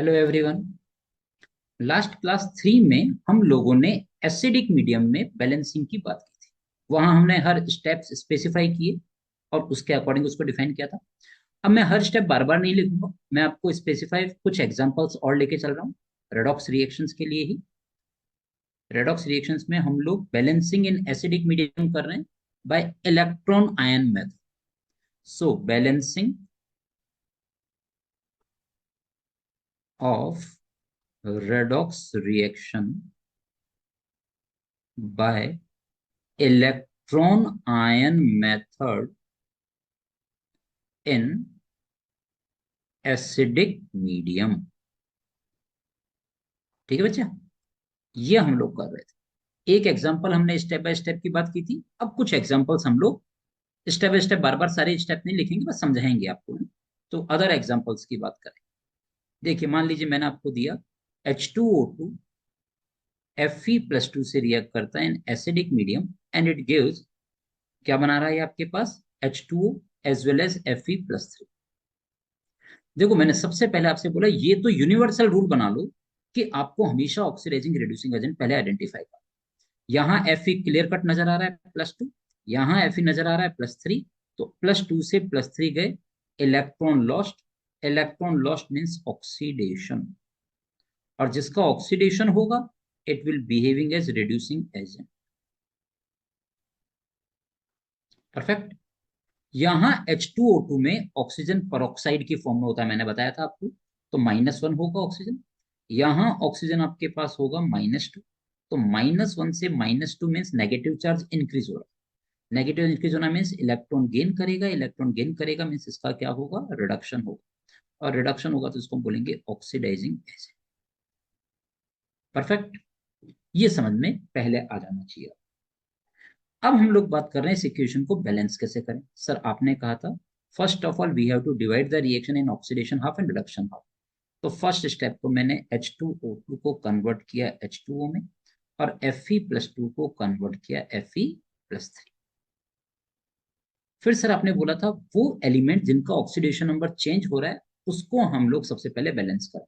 Hello everyone. Last class 3 में हम लोगों ने एसिडिक मीडियम में बैलेंसिंग की बात की थी। वहां हमने हर स्टेप्स स्पेसिफाई किए और उसके अकॉर्डिंग उसको डिफाइन किया था। अब मैं हर स्टेप बार बार नहीं लिखूंगा, मैं आपको स्पेसिफाई कुछ एग्जांपल्स और लेके चल रहा हूँ रेडॉक्स रिएक्शंस के लिए ही। रेडॉक्स रिएक्शंस में हम लोग बैलेंसिंग इन एसिडिक मीडियम कर रहे हैं bye electron ion method. So balancing of redox reaction by electron ion method in acidic medium। ठीक है बच्चा, ये हम लोग कर रहे थे। एक एग्जांपल हमने स्टेप बाय स्टेप की बात की थी, अब कुछ एग्जांपल्स हम लोग स्टेप बाय स्टेप, बार बार सारे स्टेप नहीं लिखेंगे, बस समझाएंगे आपको। तो अदर एग्जांपल्स की बात करें, देखिए मान लीजिए मैंने आपको दिया H2O2 Fe+2 से रिएक्ट करता है in acidic medium and it gives, क्या बना रहा है ये आपके पास, H2O as well as Fe+3। देखो मैंने सबसे पहले आपसे बोला ये तो यूनिवर्सल रूल बना लो कि आपको हमेशा ऑक्सीडाइजिंग रिड्यूसिंग एजेंट पहले आइडेंटिफाई कर। यहाँ Fe क्लियर कट नजर आ रहा है +2, यहाँ Fe नजर आ रहा है +3, तो +2 से +3 गए, electron lost. Electron lost means oxidation, और जिसका ऑक्सीडेशन होगा it will behaving as reducing agent. Perfect. यहाँ H2O2 में ऑक्सीजन परऑक्साइड की फॉर्म में होता है, मैंने बताया था आपको, तो -1 होगा ऑक्सीजन। यहाँ ऑक्सीजन आपके पास होगा -2, तो -1 से -2 मीन्स नेगेटिव चार्ज इंक्रीज हो रहा है। नेगेटिव इंक्रीज होना मीन्स इलेक्ट्रॉन गेन करेगा, इलेक्ट्रॉन गेन करेगा मीन्स इसका क्या होगा, रिडक्शन होगा, और रिडक्शन होगा तो इसको हम बोलेंगे ऑक्सीडाइजिंग एजेंट। परफेक्ट। ये समझ में पहले आ जाना चाहिए। अब हम लोग बात कर रहे हैं इस इक्वेशन को बैलेंस कैसे करें। सर आपने कहा था first of all we have to divide the reaction in oxidation half and reduction half. तो फर्स्ट स्टेप को मैंने H2O2 को कन्वर्ट किया H2O में, और Fe+2 को कन्वर्ट किया Fe+3। फिर सर आपने बोला था वो एलिमेंट जिनका ऑक्सीडेशन नंबर चेंज हो रहा है उसको हम लोग सबसे पहले बैलेंस करें।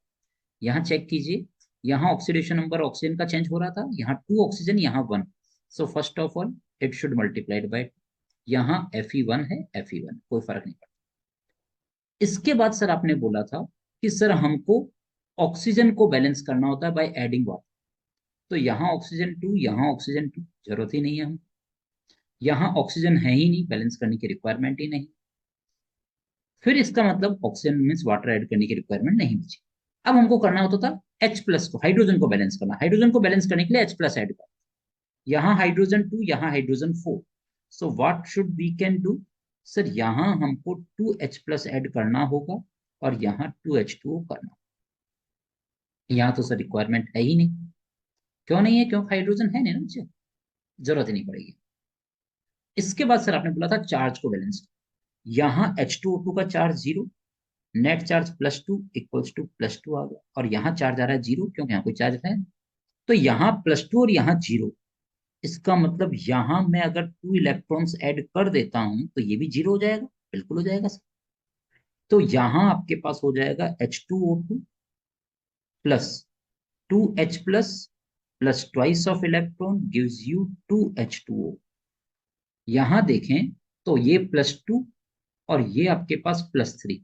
यहाँ चेक कीजिए, यहाँ ऑक्सीडेशन नंबर ऑक्सीजन का चेंज हो रहा था, यहाँ 2 ऑक्सीजन, यहाँ 1। So first of all it should multiplied by, यहाँ Fe1 है, Fe1 कोई फर्क नहीं पड़ता। इसके बाद सर आपने बोला था कि सर हमको ऑक्सीजन को बैलेंस करना होता है बाय एडिंग वाटर। तो यहाँ ऑक्सीजन 2, यहाँ ऑक्सीजन 2, जरूरत ही नहीं है हम, यहाँ ऑक्सीजन है ही नहीं, बैलेंस करने की रिक्वायरमेंट ही नहीं। फिर इसका मतलब ऑक्सीजन मीन्स वाटर ऐड करने की रिक्वायरमेंट नहीं बची। अब हमको करना होता था H+ को, हाइड्रोजन को बैलेंस करना। हाइड्रोजन को बैलेंस करने के लिए H+ ऐड कर, यहाँ हाइड्रोजन 2, यहाँ hydrogen 4। So what should we can do, sir यहाँ हमको 2H+ ऐड करना होगा और यहाँ 2H2O करना। यहाँ तो सर रिक्वायरमेंट है ही नहीं। क्यों नहीं है, क्यों, हाइड्रोजन है नहीं ना मुझे, जरूरत ही नहीं पड़ेगी। इसके बाद सर आपने बोला था चार्ज को बैलेंस। यहाँ H2O2 का charge 0, net charge +2 equals to +2 आ गया, और यहाँ चार्ज आ रहा है 0 क्योंकि यहाँ कोई चार्ज है। तो यहाँ +2 और यहाँ 0, इसका मतलब यहाँ मैं अगर 2 इलेक्ट्रॉन्स ऐड कर देता हूं तो ये भी 0 हो जाएगा, बिल्कुल हो जाएगा सर। तो यहाँ आपके पास हो जाएगा H2O2 plus 2H plus twice of electron gives you 2H2O। यहाँ देखें तो ये +2 और ये आपके पास +3,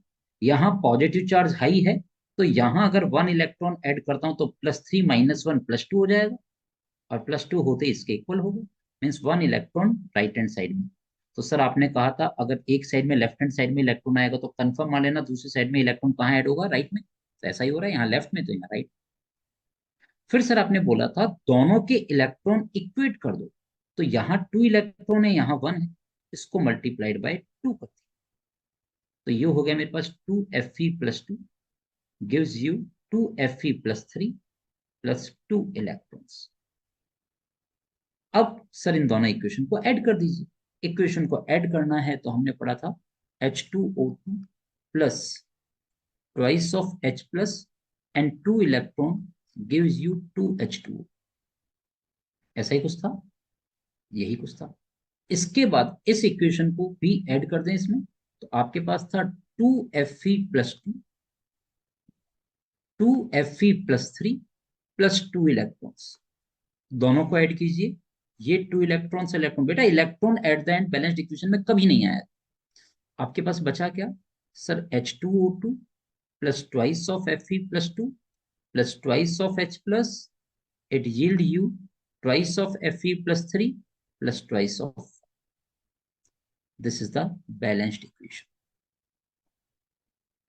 यहाँ पॉजिटिव चार्ज हाई है, तो यहाँ अगर 1 इलेक्ट्रॉन ऐड करता हूं तो +3 -1 +2 हो जाएगा, और +2 होते इसके इक्वल होगा, means 1 electron right hand side में। तो सर आपने कहा था अगर एक साइड में लेफ्ट हैंड साइड में इलेक्ट्रॉन आएगा तो कंफर्म मान लेना दूसरी साइड में इलेक्ट्रॉन कहाँ ऐड होगा, राइट में। तो ऐसा ही हो रहा है, यहाँ लेफ्ट में तो यहाँ राइट। फिर सर आपने बोला था दोनों के इलेक्ट्रॉन इक्वेट कर दो, तो यहाँ 2 इलेक्ट्रॉन है, यहाँ 1 है, इसको मल्टीप्लाइड बाय 2 कर दिया, तो ये हो गया मेरे पास 2Fe+2 gives you 2Fe+3 plus 2 electrons. अब सर इन दोनों इक्वेशन को ऐड कर दीजिए। इक्वेशन को ऐड करना है तो हमने पढ़ा था H2O2 plus twice of H+ and 2 electron gives you 2H2O। ऐसा ही कुछ था, यही कुछ था। इसके बाद इस इक्वेशन को भी ऐड कर दें इसमें, तो आपके पास था 2Fe+2 2Fe+3 प्लस 2 इलेक्ट्रॉन्स, दोनों को ऐड कीजिए। ये 2 इलेक्ट्रॉन से इलेक्ट्रॉन, बेटा electron at the end balanced equation में कभी नहीं आया। आपके पास बचा क्या sir, H2O2 plus twice of Fe+2 plus twice of H plus, it yield you twice of Fe+3 plus twice of, this is the balanced equation.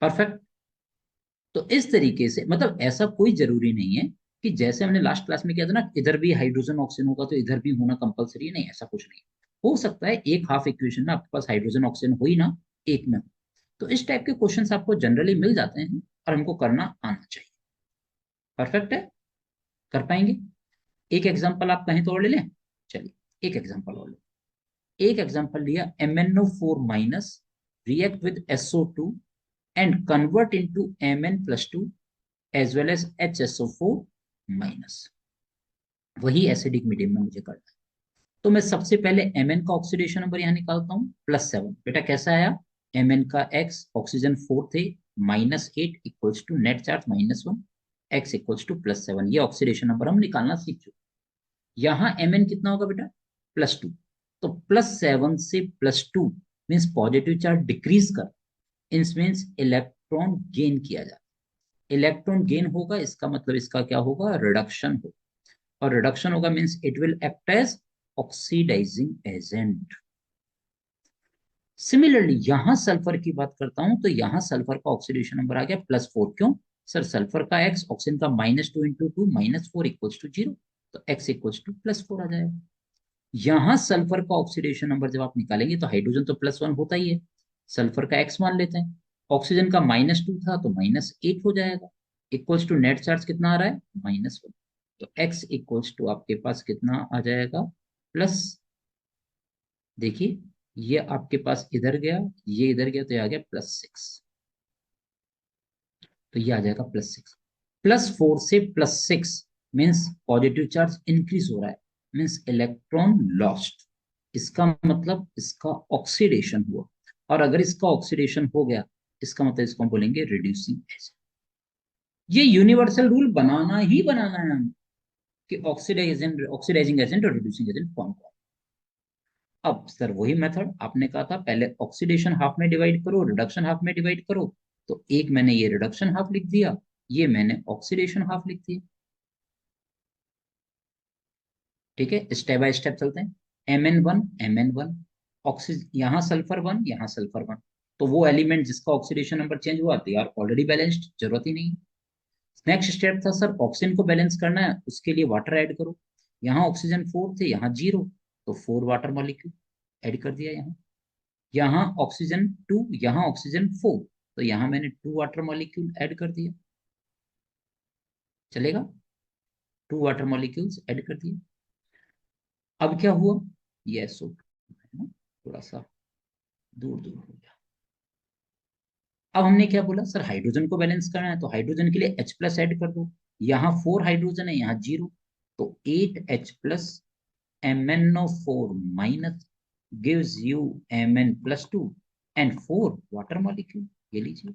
Perfect. तो इस तरीके से, मतलब ऐसा कोई जरूरी नहीं है कि जैसे हमने लास्ट क्लास में किया था ना, इधर भी हाइड्रोजन ऑक्सीजन होगा तो इधर भी होना कंपलसरी है, नहीं ऐसा कुछ नहीं। हो सकता है एक हाफ इक्वेशन में आपके पास हाइड्रोजन ऑक्सीजन हो ही ना, एक में हो। तो इस टाइप के क्वेश्चंस आपको जनरली मिल जाते हैं और हमको करना आना चाहिए। परफेक्ट है, कर पाएंगे। एक एग्जांपल आप कहें तो और ले लें, चलिए एक एग्जांपल और ले। एक एग्जांपल लिया, MnO4 minus react with SO2 and convert into Mn+2 as well as HSO4 minus. वही एसिडिक मीडियम में मुझे करना है। तो मैं सबसे पहले Mn का ऑक्सीडेशन नंबर यहां निकालता हूं, +7। बेटा कैसा आया, Mn का x, ऑक्सीजन 4 थे, -8 equals to net charge -1, x equals to +7। ये ऑक्सीडेशन नंबर हम निकालना सीख चुके। यहाँ Mn कितना होगा बेटा, +2। तो +7 से +2 मीन्स पॉजिटिव चार्ज डिक्रीज कर, मीन्स इलेक्ट्रॉन गेन किया जाए। इलेक्ट्रॉन गेन होगा, इसका मतलब इसका क्या होगा, रिडक्शन होगा। और रिडक्शन होगा means it will act as oxidising agent. Similarly यहां सल्फर की बात करता हूं, तो यहां सल्फर का ऑक्सीडेशन नंबर आ गया +4। क्यों सर, सल्फर का x, ऑक्सीजन का -2 इंटू 2 -4 इक्वल्स टू 0, तो x इक्वल्स टू +4 आ जाएगा। यहां सल्फर का ऑक्सीडेशन नंबर जब आप निकालेंगे तो हाइड्रोजन तो +1 होता ही है, सल्फर का x मान लेते हैं, ऑक्सीजन का -2 था तो -8 हो जाएगा, इक्वल्स टू नेट चार्ज कितना आ रहा है, -1। तो x इक्वल्स टू आपके पास कितना आ जाएगा, प्लस, देखिए ये आपके पास इधर गया, ये इधर गया, तो ये आ गया +6। तो ये आ जाएगा +6। +4 से +6 मीन्स पॉजिटिव चार्ज इंक्रीज हो रहा है, मीन्स इलेक्ट्रॉन लॉस्ट। इसका मतलब इसका ऑक्सीडेशन हुआ, और अगर इसका ऑक्सीडेशन हो गया, इसका मतलब इसको हम बोलेंगे रिड्यूसिंग एजेंट। ये यूनिवर्सल रूल बनाना ही बनाना है हमें कि ऑक्सीडाइजिंग एजेंट और रिड्यूसिंग एजेंट कौन कौन। अब सर वही मेथड आपने कहा था, पहले ऑक्सीडेशन हाफ में डिवाइड करो, रिडक्शन हाफ में डिवाइड करो। तो एक मैंने ये रिडक्शन हाफ लिख दिया, ये मैंने ऑक्सीडेशन हाफ लिख दिया। ठीक है, स्टेप बाय स्टेप चलते हैं। Mn1 ऑक्सीजन, यहाँ सल्फर 1, यहाँ सल्फर 1। तो वो एलिमेंट जिसका ऑक्सीडेशन नंबर चेंज हुआ, दे आर ऑलरेडी बैलेंस्ड, जरूरत ही नहीं। नेक्स्ट स्टेप था सर, ऑक्सीजन को बैलेंस करना है, उसके लिए वाटर ऐड करो। यहाँ ऑक्सीजन 4 थे, यहाँ 0, तो 4 वाटर मॉलिक्यूल ऐड कर दिया। यहाँ ऑक्सीजन 2, यहाँ ऑक्सीजन 4, तो यहाँ मैंने 2 वाटर मॉलिक्यूल ऐड कर दिया, चलेगा, 2 वाटर मॉलिक्यूल्स ऐड कर दिए। अब क्या हुआ, ये SO2 है ना, थोड़ा सा दूर दूर हो गया। अब हमने क्या बोला सर, हाइड्रोजन को बैलेंस करना है, तो हाइड्रोजन के लिए H+ ऐड कर दो। यहाँ 4 हाइड्रोजन है, यहाँ 0, तो 8H+ MnO4 minus gives you Mn+2 and 4 water molecule. ये लीजिए,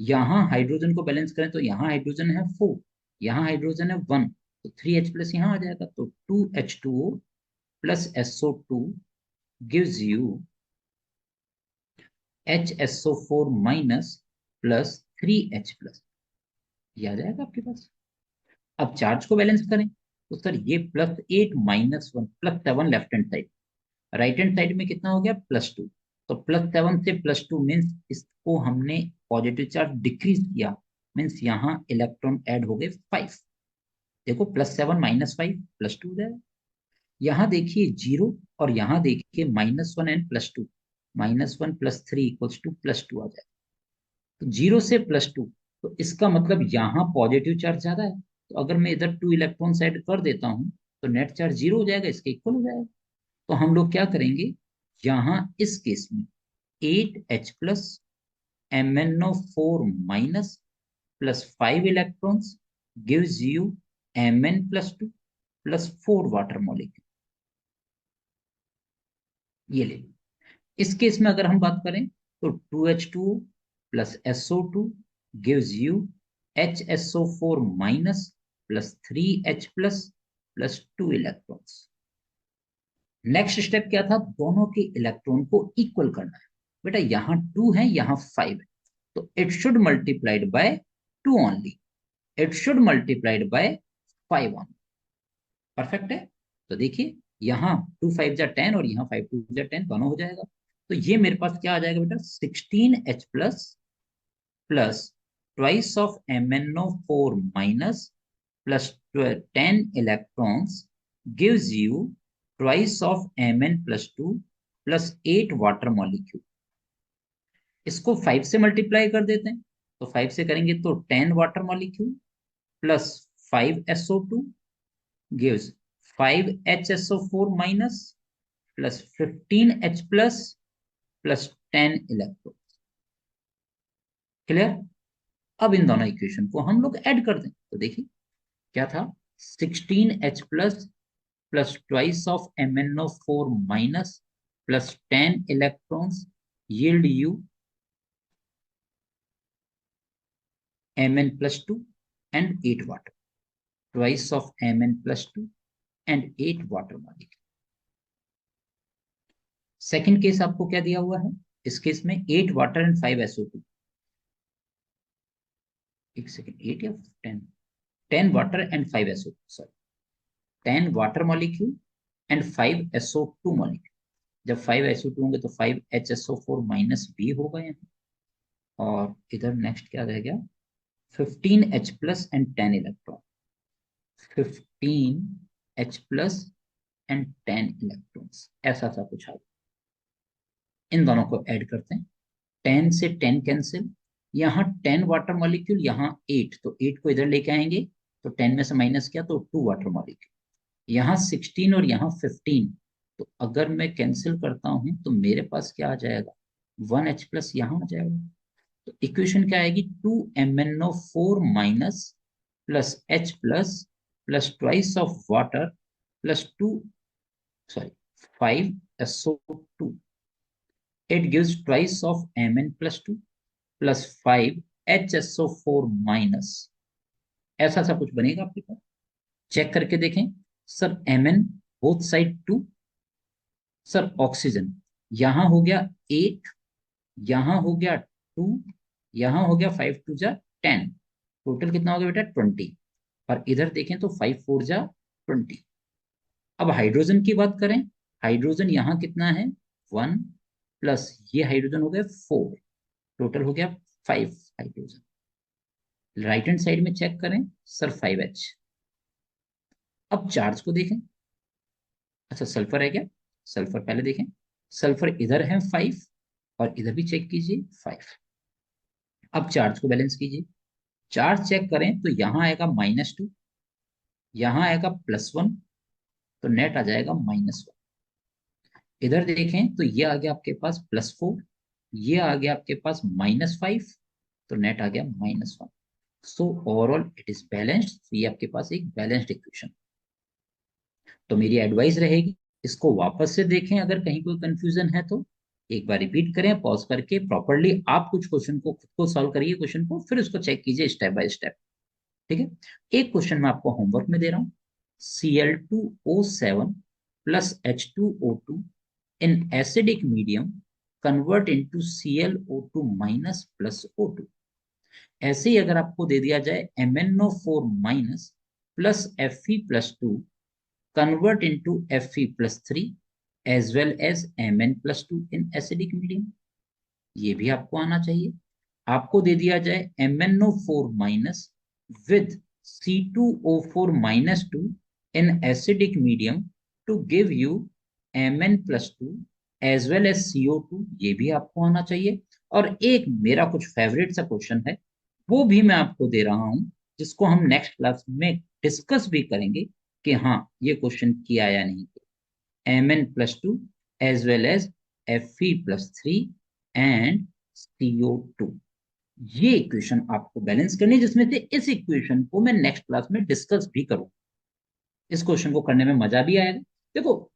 यहाँ हाइड्रोजन को बैलेंस करें तो यहाँ हाइड्रोजन है 4, यहाँ हाइड्रोजन है 1, तो 3H+ यहाँ आ जाएगा, तो 2H2O plus SO2 gives you HSO4 minus plus 3H+, ये आ जाएगा आपके पास। अब चार्ज को बैलेंस करें तो सर ये +8 -1 +7 left hand side, right hand side में कितना हो गया, +2। तो +7 से +2 मीन्स इसको हमने पॉजिटिव चार्ज डिक्रीज किया, मीन्स यहाँ इलेक्ट्रॉन ऐड हो गए 5। देखो +7 -5 +2 हो जाएगा। यहाँ देखिए 0, और यहाँ देखिए -1 एंड +2, -1 +3 इक्वल्स टू +2 आ जाएगा। तो 0 से +2, तो इसका मतलब यहाँ पॉजिटिव चार्ज ज्यादा है, तो अगर मैं इधर 2 इलेक्ट्रॉन ऐड कर देता हूँ तो नेट चार्ज 0 हो जाएगा, इसके इक्वल हो जाएगा। तो हम लोग क्या करेंगे, यहाँ इस केस में 8H+ MnO4 minus plus 5 electrons gives you Mn+2 plus 4 water molecule. ये ले लो। इस केस में अगर हम बात करें तो 2H2 plus SO2 gives you HSO4 minus plus 3H plus 2 electrons. Next step क्या था, दोनों के इलेक्ट्रॉन को इक्वल करना है। बेटा यहाँ 2 है, यहाँ 5 है, तो it should multiplied by 2 only, it should multiplied by 5 only. Perfect है। तो देखिए यहाँ 2 5 जा 10 और यहाँ 5 2 जा 10, दोनों हो जाएगा। तो ये मेरे पास क्या आ जाएगा बेटा, 16H plus twice of MnO4 minus plus 10 electrons gives you twice of Mn plus 2 plus 8 water molecule. इसको 5 से मल्टीप्लाई कर देते हैं, तो 5 से करेंगे तो 10 water molecule plus 5SO2 gives 5HSO4 minus plus 15H plus 10 electron. Clear. अब इन दोनों इक्वेशन को हम लोग ऐड कर दें, तो देखिए क्या था, 16H plus twice of MnO4 minus plus 10 electrons yield you Mn plus 2 and 8 water, twice of Mn plus 2 and 8 water molecule। Second case आपको क्या दिया हुआ है, इस केस में 8 वाटर एंड 5 SO2। एक सेकेंड, 8 या 10, 10 water and 5 SO2, sorry 10 water molecule and 5 SO2 molecule. जब 5 SO2 होंगे तो 5 HSO4 माइनस बी होगा यहाँ, और इधर नेक्स्ट क्या रह गया, 15H plus and 10 electron, 15H plus and 10 electrons, ऐसा सा कुछ आ। इन दोनों को ऐड करते हैं, 10 से 10 कैंसिल, यहाँ 10 वाटर मॉलिक्यूल, यहाँ 8, तो 8 को इधर लेके आएंगे, तो 10 में से माइनस किया तो 2 वाटर मॉलिक्यूल, यहाँ 16 और यहाँ 15, तो अगर मैं कैंसिल करता हूं तो मेरे पास क्या आ जाएगा, 1H प्लस यहाँ आ जाएगा। तो इक्वेशन क्या आएगी, 2MnO4 minus plus H plus twice of water plus 2, sorry 5SO2, it gives twice of Mn plus 2 plus 5HSO4 minus, ऐसा सा कुछ बनेगा आपके पास। चेक करके देखें sir, Mn both side 2, sir oxygen यहां हो गया 8, यहां हो गया 2, यहां हो गया 5 2 जा 10, टोटल कितना हो गया बेटा 20, और इधर देखें तो 5 4 जा 20। अब हाइड्रोजन की बात करें, हाइड्रोजन यहाँ कितना है 1, प्लस ये हाइड्रोजन हो गया 4, टोटल हो गया 5 हाइड्रोजन। राइट हैंड साइड में चेक करें सर 5H। अब चार्ज को देखें, अच्छा सल्फर है क्या, सल्फर पहले देखें, सल्फर इधर है 5 और इधर भी चेक कीजिए 5। अब चार्ज को बैलेंस कीजिए, चार्ज चेक करें तो यहाँ आएगा -2, यहाँ आएगा +1, तो नेट आ जाएगा -1। इधर देखें तो ये आ गया आपके पास +4, ये आ गया आपके पास -5, तो नेट आ गया -1। So overall it is balanced, ये आपके पास एक बैलेंस्ड इक्वेशन। तो मेरी एडवाइस रहेगी, इसको वापस से देखें, अगर कहीं कोई कंफ्यूजन है तो एक बार रिपीट करें, पॉज करके प्रॉपरली आप कुछ क्वेश्चन को खुद को सॉल्व करिए, क्वेश्चन को फिर उसको चेक कीजिए स्टेप बाय स्टेप। ठीक है। एक क्वेश्चन मैं आपको होमवर्क में दे रहा हूँ, Cl2O7 plus H2O2 in acidic medium convert into ClO2 minus plus O2। ऐसे ही अगर आपको दे दिया जाए MnO4 minus plus Fe plus 2 convert into Fe plus 3 as well as Mn plus 2 in acidic medium, ये भी आपको आना चाहिए। आपको दे दिया जाए MnO4 minus with C2O4 minus 2 in acidic medium to give you Mn plus 2 as well as CO2, ये भी आपको आना चाहिए। और एक मेरा कुछ फेवरेट सा क्वेश्चन है, वो भी मैं आपको दे रहा हूं, जिसको हम नेक्स्ट क्लास में डिस्कस भी करेंगे कि हाँ ये क्वेश्चन किया या नहीं किया। Mn plus 2 as well as Fe plus 3 and CO2, ये इक्वेशन आपको बैलेंस करनी है, जिसमें से इस इक्वेशन को मैं नेक्स्ट क्लास में डिस्कस भी करूँ। इस क्वेश्चन को करने में मजा भी आएगा। देखो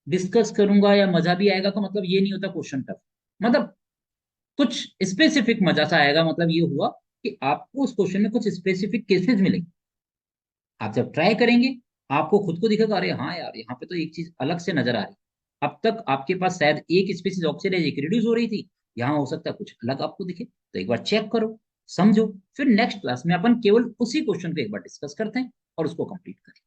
डिस्कस करूंगा या मजा भी आएगा तो मतलब ये नहीं होता क्वेश्चन टफ, मतलब कुछ स्पेसिफिक मजा सा आएगा, मतलब ये हुआ कि आपको उस क्वेश्चन में कुछ स्पेसिफिक केसेस मिलेंगे। आप जब ट्राई करेंगे आपको खुद को दिखेगा, अरे हाँ यार, यहाँ पे तो एक चीज अलग से नजर आ रही। अब तक आपके पास शायद एक स्पीसीज ऑक्सीडाइज एक रिड्यूस हो रही थी, यहाँ हो सकता है कुछ अलग आपको दिखे। तो एक बार चेक करो, समझो, फिर नेक्स्ट क्लास में अपन केवल उसी क्वेश्चन को एक बार डिस्कस करते हैं और उसको कंप्लीट करें।